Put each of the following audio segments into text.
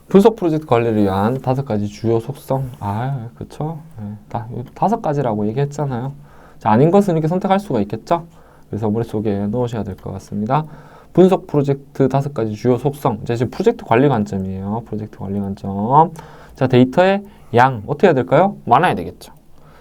분석 프로젝트 관리를 위한 5가지 주요 속성. 그쵸? 네, 5가지라고 얘기했잖아요. 자, 아닌 것은 이렇게 선택할 수가 있겠죠? 그래서 머릿속에 넣으셔야 될 것 같습니다. 분석 프로젝트 5가지 주요 속성. 이제 프로젝트 관리 관점이에요. 프로젝트 관리 관점. 자, 데이터의 양. 어떻게 해야 될까요? 많아야 되겠죠.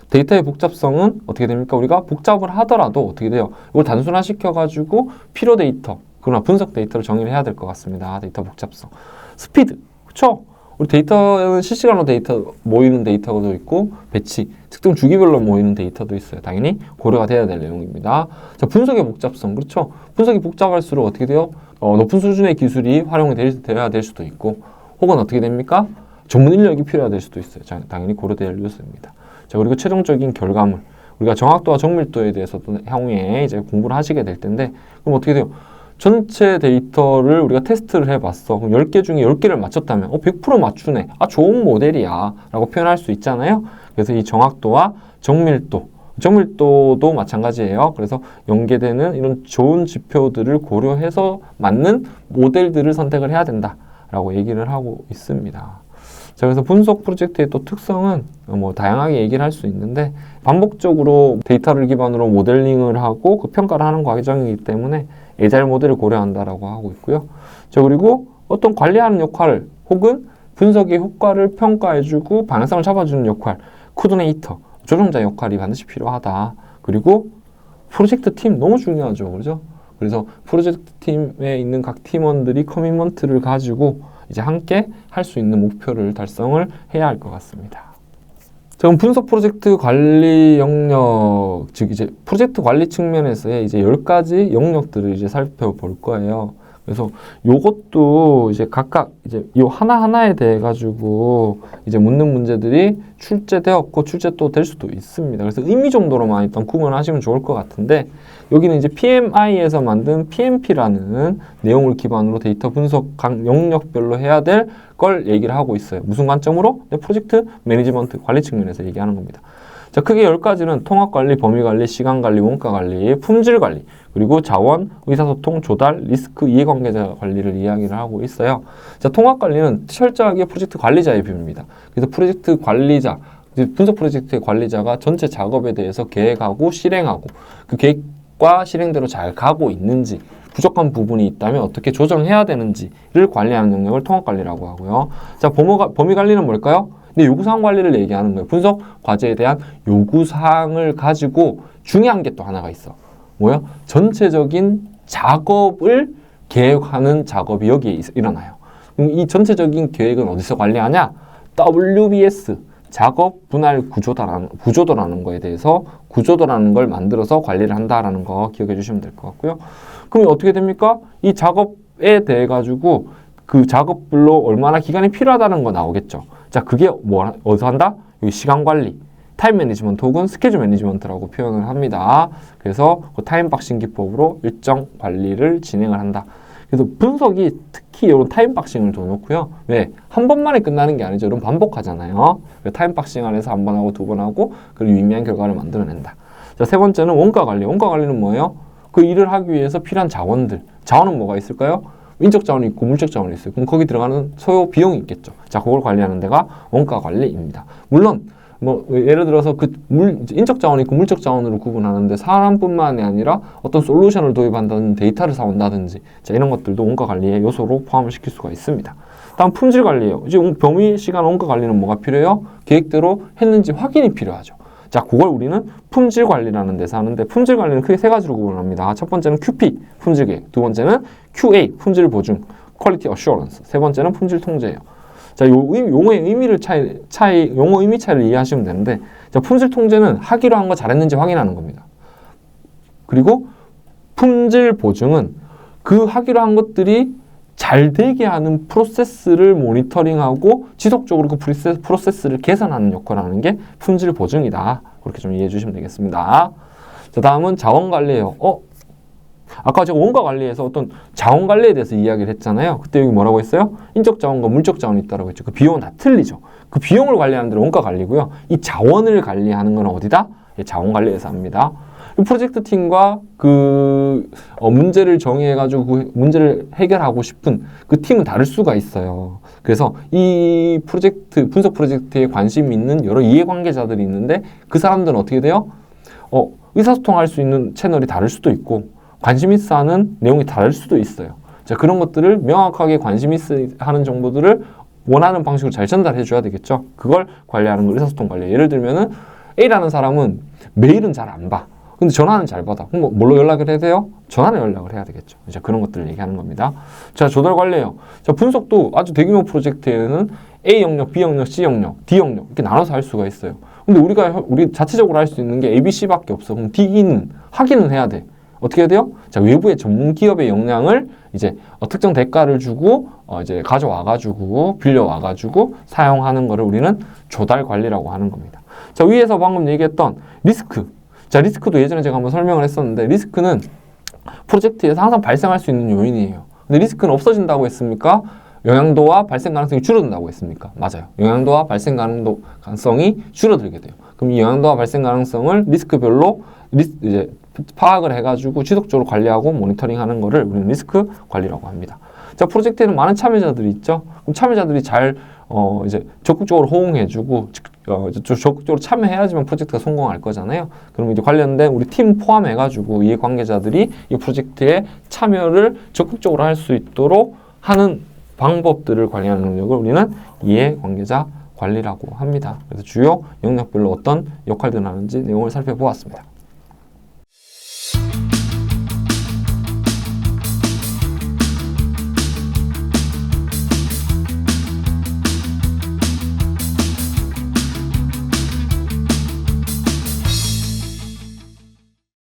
데이터의 복잡성은 어떻게 됩니까? 우리가 복잡을 하더라도 어떻게 돼요? 이걸 단순화시켜가지고 필요 데이터, 그러나 분석 데이터를 정의를 해야 될 것 같습니다. 데이터 복잡성. 스피드. 그쵸? 우리 데이터는 실시간으로 데이터 모이는 데이터도 있고 배치, 특정 주기별로 모이는 데이터도 있어요. 당연히 고려가 돼야 될 내용입니다. 자, 분석의 복잡성. 그렇죠? 분석이 복잡할수록 어떻게 돼요? 높은 수준의 기술이 활용이 되어야 될 수도 있고 혹은 어떻게 됩니까? 전문 인력이 필요해야 될 수도 있어요. 당연히 고려될 요소입니다. 자, 그리고 최종적인 결과물. 우리가 정확도와 정밀도에 대해서도 향후에 이제 공부를 하시게 될 텐데 그럼 어떻게 돼요? 전체 데이터를 우리가 테스트를 해봤어. 그럼 10개 중에 10개를 맞췄다면 100% 맞추네. 좋은 모델이야 라고 표현할 수 있잖아요. 그래서 이 정확도와 정밀도도 마찬가지예요. 그래서 연계되는 이런 좋은 지표들을 고려해서 맞는 모델들을 선택을 해야 된다라고 얘기를 하고 있습니다. 자, 그래서 분석 프로젝트의 또 특성은 다양하게 얘기를 할 수 있는데 반복적으로 데이터를 기반으로 모델링을 하고 그 평가를 하는 과정이기 때문에 에자일 모델을 고려한다라고 하고 있고요. 자, 그리고 어떤 관리하는 역할 혹은 분석의 효과를 평가해주고 방향성을 잡아주는 역할, 코디네이터, 조정자 역할이 반드시 필요하다. 그리고 프로젝트 팀 너무 중요하죠. 그렇죠? 그래서 프로젝트 팀에 있는 각 팀원들이 커미먼트를 가지고 이제 함께 할 수 있는 목표를 달성을 해야 할 것 같습니다. 지금 분석 프로젝트 관리 영역, 즉 이제 프로젝트 관리 측면에서의 이제 10가지 영역들을 이제 살펴볼 거예요. 그래서 요것도 이제 각각 이제 요 하나하나에 대해 가지고 이제 묻는 문제들이 출제되었고 출제 또 될 수도 있습니다. 그래서 의미 정도로만 일단 구분하시면 좋을 것 같은데 여기는 이제 PMI에서 만든 PMP라는 내용을 기반으로 데이터 분석 각 영역별로 해야 될 걸 얘기를 하고 있어요. 무슨 관점으로? 프로젝트 매니지먼트 관리 측면에서 얘기하는 겁니다. 자, 크게 10가지는 통합관리, 범위관리, 시간관리, 원가관리, 품질관리, 그리고 자원, 의사소통, 조달, 리스크, 이해관계자 관리를 이야기를 하고 있어요. 자, 통합관리는 철저하게 프로젝트 관리자의 비밀입니다. 그래서 프로젝트 관리자, 분석 프로젝트의 관리자가 전체 작업에 대해서 계획하고 실행하고 그 계획과 실행대로 잘 가고 있는지 부족한 부분이 있다면 어떻게 조정해야 되는지를 관리하는 영역을 통합관리라고 하고요. 자, 범위관리는 뭘까요? 요구사항 관리를 얘기하는 거예요. 분석 과제에 대한 요구사항을 가지고 중요한 게 또 하나가 있어. 뭐야? 전체적인 작업을 계획하는 작업이 여기에 일어나요. 그럼 이 전체적인 계획은 어디서 관리하냐? WBS, 작업 분할 구조도라는 거에 대해서 구조도라는 걸 만들어서 관리를 한다라는 거 기억해 주시면 될 것 같고요. 그럼 어떻게 됩니까? 이 작업에 대해 가지고 그 작업별로 얼마나 기간이 필요하다는 거 나오겠죠. 자, 그게 어디서 한다? 여기 시간 관리, 타임 매니지먼트 혹은 스케줄 매니지먼트라고 표현을 합니다. 그래서 그 타임 박싱 기법으로 일정 관리를 진행을 한다. 그래서 분석이 특히 이런 타임 박싱을 둬놓고요. 왜? 한 번만에 끝나는 게 아니죠. 이런 반복하잖아요. 타임 박싱 안에서 한 번 하고 두 번 하고 그리고 유의미한 결과를 만들어낸다. 자, 세 번째는 원가 관리. 원가 관리는 뭐예요? 그 일을 하기 위해서 필요한 자원들. 자원은 뭐가 있을까요? 인적 자원이 있고 물적 자원이 있어요. 그럼 거기 들어가는 소요 비용이 있겠죠. 자, 그걸 관리하는 데가 원가 관리입니다. 물론 예를 들어서 인적 자원이 있고 물적 자원으로 구분하는데 사람뿐만이 아니라 어떤 솔루션을 도입한다든지 데이터를 사온다든지 자, 이런 것들도 원가 관리의 요소로 포함을 시킬 수가 있습니다. 다음 품질 관리예요. 이제 범위, 시간, 원가 관리는 뭐가 필요해요? 계획대로 했는지 확인이 필요하죠. 자, 그걸 우리는 품질 관리라는 데서 하는데 품질 관리는 크게 3가지로 구분합니다. 첫 번째는 QP, 품질 계획. 두 번째는 QA, 품질 보증, Quality Assurance. 세 번째는 품질 통제예요. 자, 용어의 의미를 용어 의미 차이를 이해하시면 되는데, 자, 품질 통제는 하기로 한 거 잘했는지 확인하는 겁니다. 그리고 품질 보증은 그 하기로 한 것들이 잘 되게 하는 프로세스를 모니터링하고 지속적으로 그 프로세스를 개선하는 역할을 하는 게 품질 보증이다. 그렇게 좀 이해해 주시면 되겠습니다. 자, 다음은 자원 관리예요. 아까 제가 원가 관리에서 어떤 자원 관리에 대해서 이야기를 했잖아요. 그때 여기 뭐라고 했어요? 인적 자원과 물적 자원이 있다고 했죠. 그 비용은 다 틀리죠. 그 비용을 관리하는 데는 원가 관리고요. 이 자원을 관리하는 건 어디다? 자원 관리에서 합니다. 이 프로젝트 팀과 문제를 정의해가지고 그 문제를 해결하고 싶은 그 팀은 다를 수가 있어요. 그래서 이 분석 프로젝트에 관심이 있는 여러 이해관계자들이 있는데 그 사람들은 어떻게 돼요? 의사소통할 수 있는 채널이 다를 수도 있고 관심 있어 하는 내용이 다를 수도 있어요. 자, 그런 것들을 명확하게 관심 있어 하는 정보들을 원하는 방식으로 잘 전달해 줘야 되겠죠. 그걸 관리하는 걸 의사소통 관리. 예를 들면은 A라는 사람은 메일은 잘 안 봐. 근데 전화는 잘 받아. 그럼 뭘로 연락을 해야 돼요? 전화로 연락을 해야 되겠죠. 이제 그런 것들을 얘기하는 겁니다. 자, 조달 관리예요. 자, 분석도 아주 대규모 프로젝트에는 A 영역, B 영역, C 영역, D 영역 이렇게 나눠서 할 수가 있어요. 근데 우리 자체적으로 할 수 있는 게 A, B, C밖에 없어. 그럼 D는 확인은 해야 돼. 어떻게 해야 돼요? 자, 외부의 전문 기업의 역량을 이제 특정 대가를 주고 이제 가져와가지고 빌려와가지고 사용하는 거를 우리는 조달 관리라고 하는 겁니다. 자, 위에서 방금 얘기했던 리스크. 자, 리스크도 예전에 제가 한번 설명을 했었는데 리스크는 프로젝트에서 항상 발생할 수 있는 요인이에요. 근데 리스크는 없어진다고 했습니까? 영향도와 발생 가능성이 줄어든다고 했습니까? 맞아요. 영향도와 발생 가능성이 줄어들게 돼요. 그럼 이 영향도와 발생 가능성을 리스크별로 이제 파악을 해가지고 지속적으로 관리하고 모니터링하는 거를 우리는 리스크 관리라고 합니다. 자, 프로젝트에는 많은 참여자들이 있죠. 그럼 참여자들이 잘 이제 적극적으로 호응해주고 적극적으로 참여해야지만 프로젝트가 성공할 거잖아요. 그럼 이제 관련된 우리 팀 포함해가지고 이해관계자들이 이 프로젝트에 참여를 적극적으로 할 수 있도록 하는 방법들을 관리하는 능력을 우리는 이해관계자 관리라고 합니다. 그래서 주요 영역별로 어떤 역할들을 하는지 내용을 살펴보았습니다.